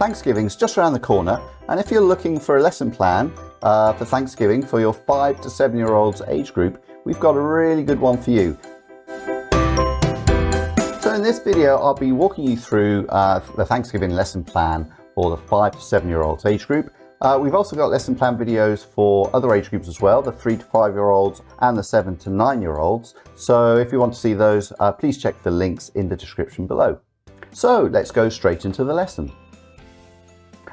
Thanksgiving's just around the corner, and if you're looking for a lesson plan for Thanksgiving for your 5 to 7-year-olds age group, we've got a really good one for you. So in this video, I'll be walking you through the Thanksgiving lesson plan for the 5 to 7-year-olds age group. We've also got lesson plan videos for other age groups as well, the 3 to 5-year-olds and the 7 to 9-year-olds. So if you want to see those, please check the links in the description below. So let's go straight into the lesson.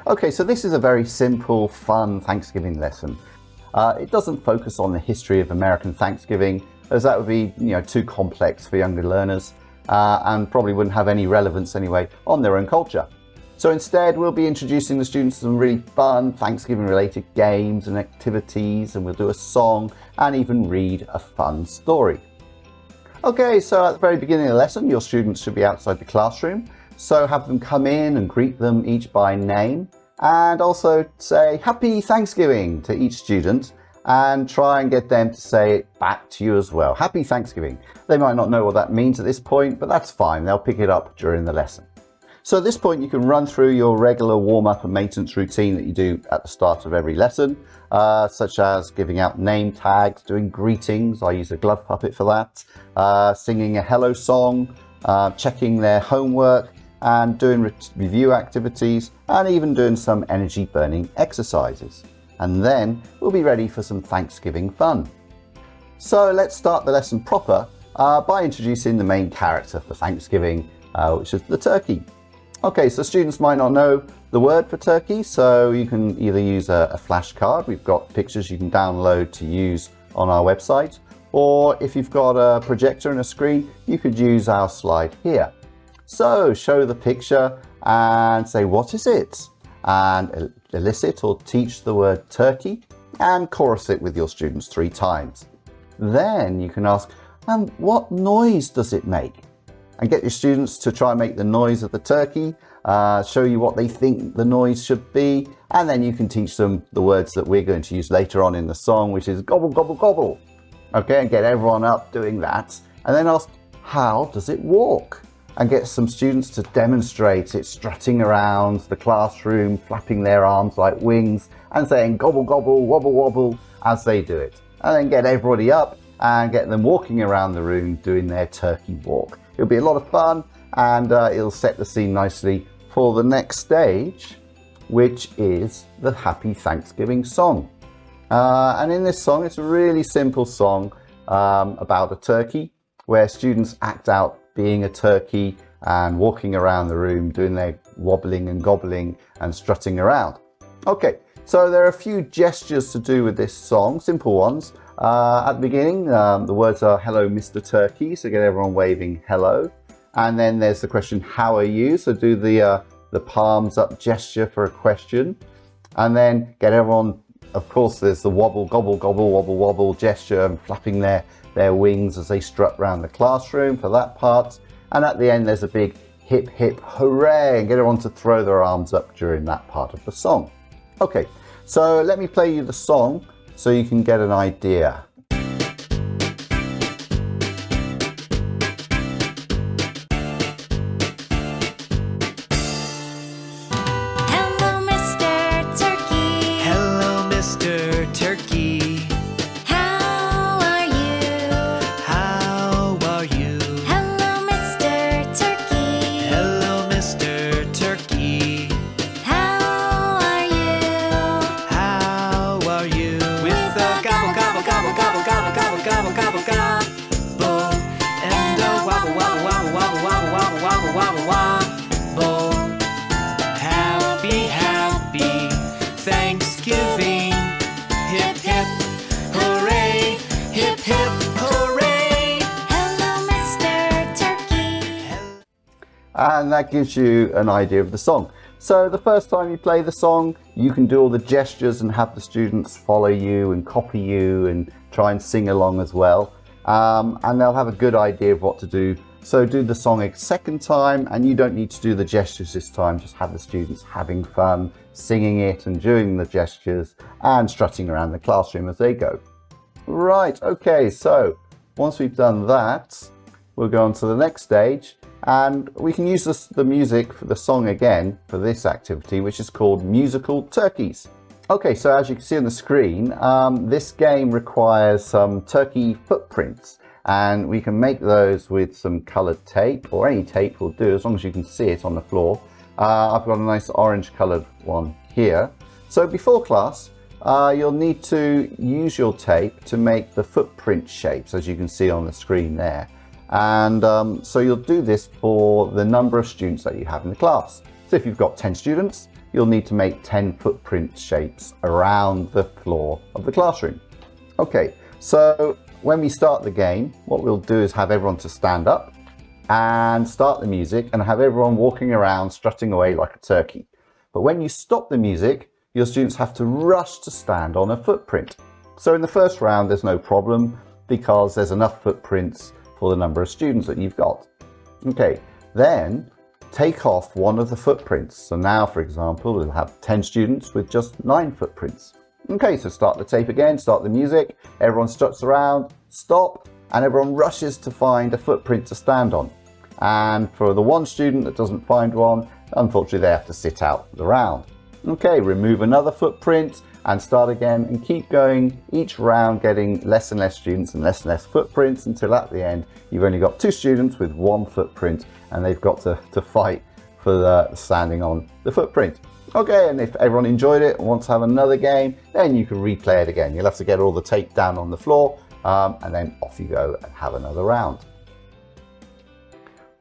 Okay, so this is a very simple, fun Thanksgiving lesson. It doesn't focus on the history of American Thanksgiving, as that would be too complex for younger learners and probably wouldn't have any relevance anyway on their own culture. So instead, we'll be introducing the students to some really fun Thanksgiving related games and activities, and we'll do a song and even read a fun story. Okay, so at the very beginning of the lesson, your students should be outside the classroom. So have them come in and greet them each by name, and also say Happy Thanksgiving to each student, and try and get them to say it back to you as well. Happy Thanksgiving. They might not know what that means at this point, but that's fine. They'll pick it up during the lesson. So at this point, you can run through your regular warm-up and maintenance routine that you do at the start of every lesson, such as giving out name tags, doing greetings. I use a glove puppet for that, singing a hello song, checking their homework, and doing review activities, and even doing some energy burning exercises. And then we'll be ready for some Thanksgiving fun. So let's start the lesson proper by introducing the main character for Thanksgiving, which is the turkey. Okay, so students might not know the word for turkey, so you can either use a flashcard. We've got pictures you can download to use on our website, or if you've got a projector and a screen, you could use our slide here. So show the picture and say, what is it? And elicit or teach the word turkey and chorus it with your students 3 times. Then you can ask, what noise does it make? And get your students to try and make the noise of the turkey, show you what they think the noise should be, and then you can teach them the words that we're going to use later on in the song, which is gobble, gobble, gobble. Okay, and get everyone up doing that. And then ask, how does it walk? And get some students to demonstrate it strutting around the classroom, flapping their arms like wings and saying gobble, gobble, wobble, wobble as they do it. And then get everybody up and get them walking around the room doing their turkey walk. It'll be a lot of fun, and it'll set the scene nicely for the next stage, which is the Happy Thanksgiving song. And in this song, it's a really simple song about a turkey, where students act out being a turkey and walking around the room, doing their wobbling and gobbling and strutting around. Okay, so there are a few gestures to do with this song, simple ones. At the beginning, the words are hello, Mr. Turkey, so get everyone waving hello. And then there's the question, how are you? So do the palms up gesture for a question. And then get everyone, of course, there's the wobble, gobble, gobble, wobble, wobble gesture and flapping their wings as they strut around the classroom for that part. And at the end, there's a big hip, hip, hooray, and get everyone to throw their arms up during that part of the song. Okay, so let me play you the song so you can get an idea. Hello, Mr. Turkey. Hello, Mr. Turkey. How are you? How are you? Hello, Mr. Turkey. Hello, Mr. Turkey. How are you? How are you? With a gobble, gobble, gobble, gobble, gobble, gobble, gobble, gobble, gobble, and a wobble, wobble, wobble, wobble, wobble, wobble, wobble, wobble, wobble. Happy, happy Thanksgiving. Hip, hip, hooray. Hip, hip, hooray. Hello, Mr. Turkey. And that gives you an idea of the song. So the first time you play the song, you can do all the gestures and have the students follow you and copy you and try and sing along as well. And they'll have a good idea of what to do. So do the song a second time, and you don't need to do the gestures this time. Just have the students having fun, singing it and doing the gestures and strutting around the classroom as they go. Right, okay, so once we've done that, we'll go on to the next stage, And we can use the music for the song again for this activity, which is called Musical Turkeys. Okay, so as you can see on the screen, this game requires some turkey footprints, and we can make those with some colored tape, or any tape will do as long as you can see it on the floor. I've got a nice orange colored one here. So before class, you'll need to use your tape to make the footprint shapes, as you can see on the screen there. And so you'll do this for the number of students that you have in the class. So if you've got 10 students, you'll need to make 10 footprint shapes around the floor of the classroom. Okay, so when we start the game, what we'll do is have everyone to stand up and start the music and have everyone walking around strutting away like a turkey. But when you stop the music, your students have to rush to stand on a footprint. So in the first round, there's no problem because there's enough footprints for the number of students that you've got. Okay, then take off one of the footprints. So now, for example, we'll have 10 students with just 9 footprints. Okay, so start the tape again, start the music, everyone struts around, stop, and everyone rushes to find a footprint to stand on. And for the one student that doesn't find one, unfortunately they have to sit out the round. Okay, remove another footprint and start again and keep going, each round getting less and less students and less footprints until at the end you've only got 2 students with 1 footprint and they've got to fight for the standing on the footprint. Okay, and if everyone enjoyed it and wants to have another game, then you can replay it again. You'll have to get all the tape down on the floor and then off you go and have another round.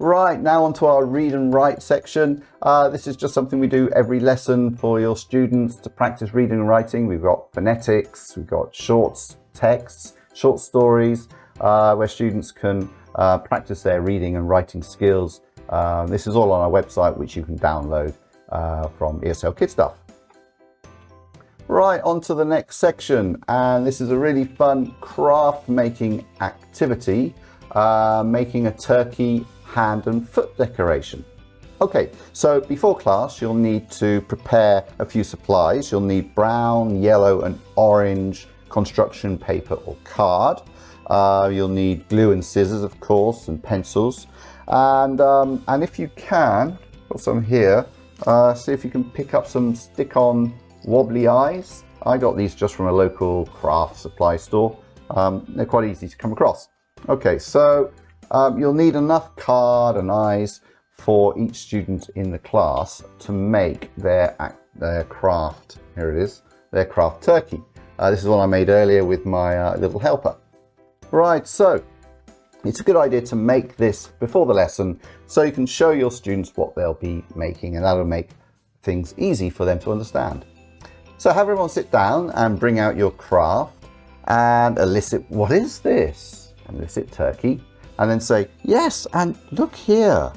Right, now onto our read and write section. This is just something we do every lesson for your students to practice reading and writing. We've got phonetics, we've got short texts, short stories, where students can practice their reading and writing skills. This is all on our website, which you can download from ESL KidStuff. Right, on to the next section, and this is a really fun craft making activity, making a turkey hand and foot decoration. Okay, so before class you'll need to prepare a few supplies. You'll need brown, yellow and orange construction paper or card. You'll need glue and scissors, of course, and pencils. And if you can, got some here, see if you can pick up some stick-on wobbly eyes. I got these just from a local craft supply store. They're quite easy to come across. Okay, so you'll need enough card and eyes for each student in the class to make their craft, here it is, their craft turkey. This is one I made earlier with my little helper. Right, so it's a good idea to make this before the lesson so you can show your students what they'll be making, and that'll make things easy for them to understand. So have everyone sit down and bring out your craft and elicit, what is this? And elicit turkey. And then say, yes, and look here,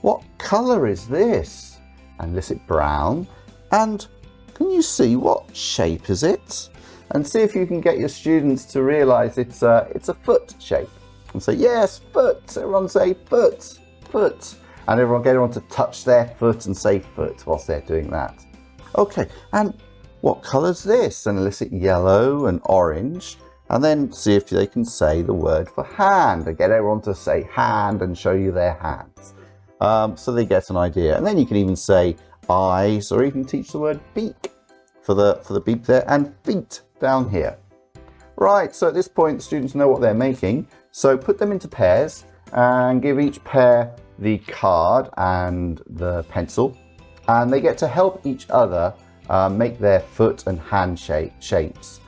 what color is this? And elicit brown. And can you see what shape is it? And see if you can get your students to realize it's a foot shape. And say, yes, foot. Everyone say foot, foot. And everyone get everyone to touch their foot and say foot whilst they're doing that. Okay, and what color is this? And elicit yellow and orange. And then see if they can say the word for hand and get everyone to say hand and show you their hands. So they get an idea. And then you can even say eyes, or even teach the word beak for the beak there, and feet down here. Right, so at this point students know what they're making. So put them into pairs and give each pair the card and the pencil. And they get to help each other make their foot and hand shapes.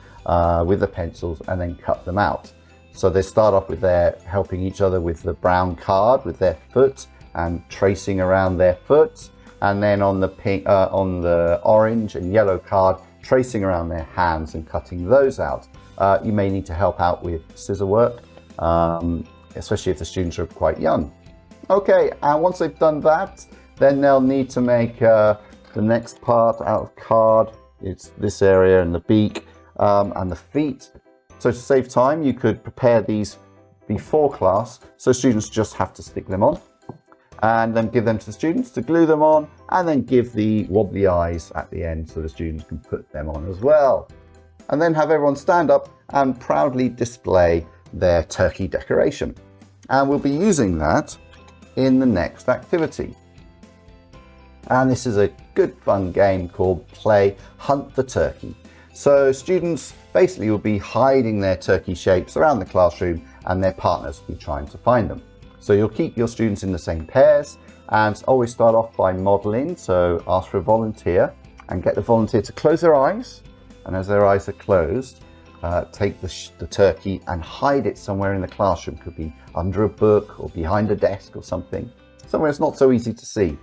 With the pencils and then cut them out. So they start off with their helping each other with the brown card with their foot and tracing around their foot, and then on the pink, on the orange and yellow card, tracing around their hands and cutting those out. You may need to help out with scissor work, especially if the students are quite young. Okay, and once they've done that, then they'll need to make the next part out of card. It's this area and the beak. And the feet. So to save time, you could prepare these before class, so students just have to stick them on and then give them to the students to glue them on, and then give the wobbly eyes at the end so the students can put them on as well. And then have everyone stand up and proudly display their turkey decoration. And we'll be using that in the next activity. And this is a good fun game called Play Hunt the Turkey. So students basically will be hiding their turkey shapes around the classroom and their partners will be trying to find them. So you'll keep your students in the same pairs and always start off by modeling. So ask for a volunteer and get the volunteer to close their eyes. And as their eyes are closed, take the turkey and hide it somewhere in the classroom. Could be under a book or behind a desk or something, somewhere it's not so easy to see.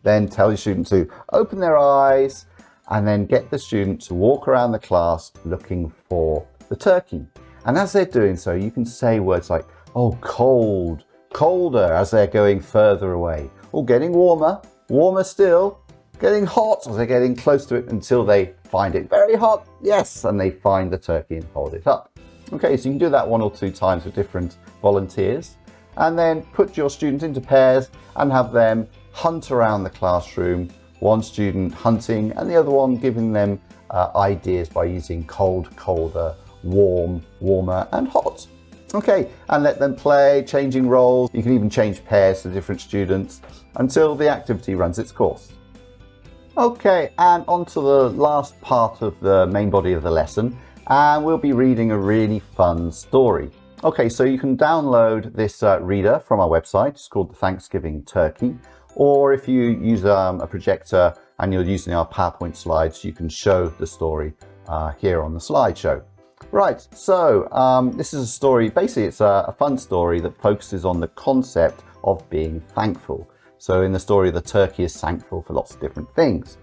Then tell your student to open their eyes and then get the student to walk around the class looking for the turkey. And as they're doing so, you can say words like, oh, cold, colder, as they're going further away, or getting warmer, warmer still, getting hot as they're getting close to it until they find it very hot, yes, and they find the turkey and hold it up. Okay, so you can do that 1 or 2 times with different volunteers, and then put your students into pairs and have them hunt around the classroom, one student hunting and the other one giving them ideas by using cold, colder, warm, warmer and hot. Okay, and let them play, changing roles. You can even change pairs to different students until the activity runs its course. Okay, and on to the last part of the main body of the lesson, and we'll be reading a really fun story. Okay, so you can download this reader from our website. It's called the Thanksgiving Turkey. Or if you use a projector and you're using our PowerPoint slides, you can show the story here on the slideshow. Right, so this is a story, basically it's a fun story that focuses on the concept of being thankful. So in the story, the turkey is thankful for lots of different things.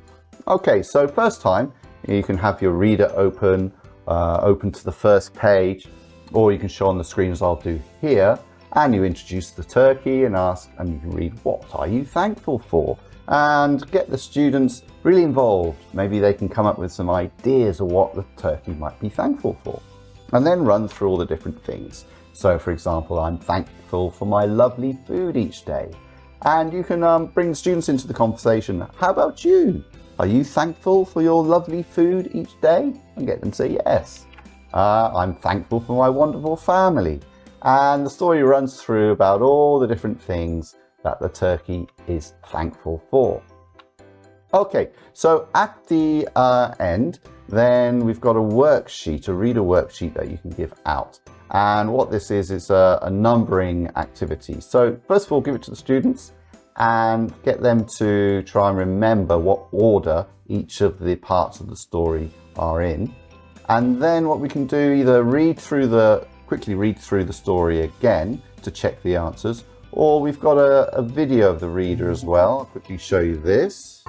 Okay, so first time, you can have your reader open to the first page, or you can show on the screen as I'll do here, and you introduce the turkey and ask, and you can read, what are you thankful for? And get the students really involved. Maybe they can come up with some ideas of what the turkey might be thankful for. And then run through all the different things. So for example, I'm thankful for my lovely food each day. And you can bring the students into the conversation. How about you? Are you thankful for your lovely food each day? And get them to say yes. I'm thankful for my wonderful family. And the story runs through about all the different things that the turkey is thankful for. Okay, so at the end, then we've got a worksheet, a reader worksheet that you can give out. And what this is a numbering activity. So first of all, give it to the students and get them to try and remember what order each of the parts of the story are in. And then what we can do, either quickly read through the story again to check the answers, or we've got a video of the reader as well. I'll quickly show you this.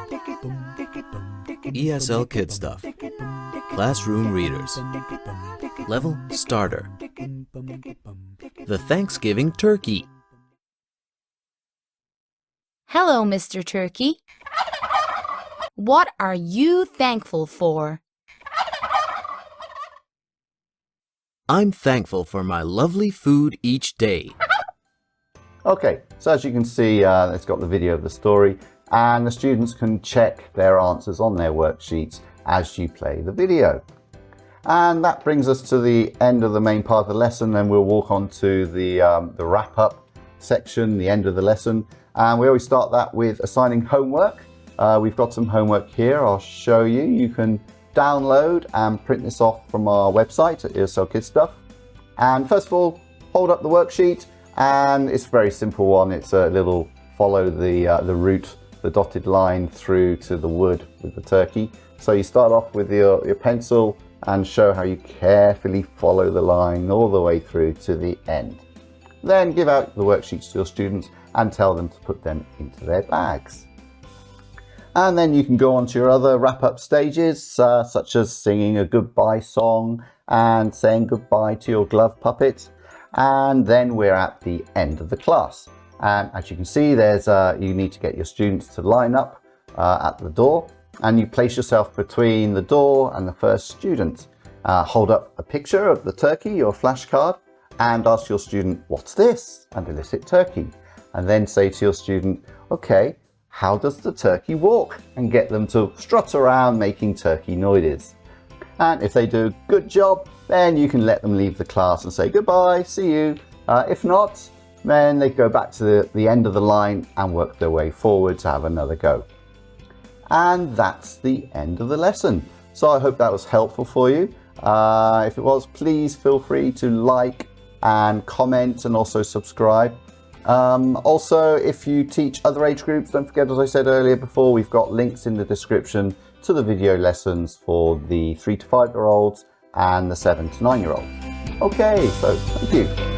ESL KidStuff. Classroom Readers. Level Starter. The Thanksgiving Turkey. Hello, Mr. Turkey. What are you thankful for? I'm thankful for my lovely food each day. Okay, so as you can see, it's got the video of the story, and the students can check their answers on their worksheets as you play the video. And that brings us to the end of the main part of the lesson. Then we'll walk on to the wrap-up section, the end of the lesson. And we always start that with assigning homework. We've got some homework here. I'll show you. You can download and print this off from our website at ESL KidStuff. And first of all, hold up the worksheet, and it's a very simple one. It's a little follow the route, the dotted line through to the wood with the turkey. So you start off with your pencil and show how you carefully follow the line all the way through to the end. Then give out the worksheets to your students and tell them to put them into their bags. And then you can go on to your other wrap-up stages, such as singing a goodbye song and saying goodbye to your glove puppet. And then we're at the end of the class. And as you can see, you need to get your students to line up at the door, and you place yourself between the door and the first student. Hold up a picture of the turkey or flashcard and ask your student, what's this? And elicit turkey. And then say to your student, okay, how does the turkey walk? And get them to strut around making turkey noises. And if they do a good job, then you can let them leave the class and say goodbye, see you. If not, then they go back to the end of the line and work their way forward to have another go. And that's the end of the lesson. So I hope that was helpful for you. If it was, please feel free to like and comment and also subscribe. Also, if you teach other age groups, don't forget, as I said earlier before, we've got links in the description to the video lessons for the 3 to 5 year olds and the 7 to 9 year olds. Okay, so thank you.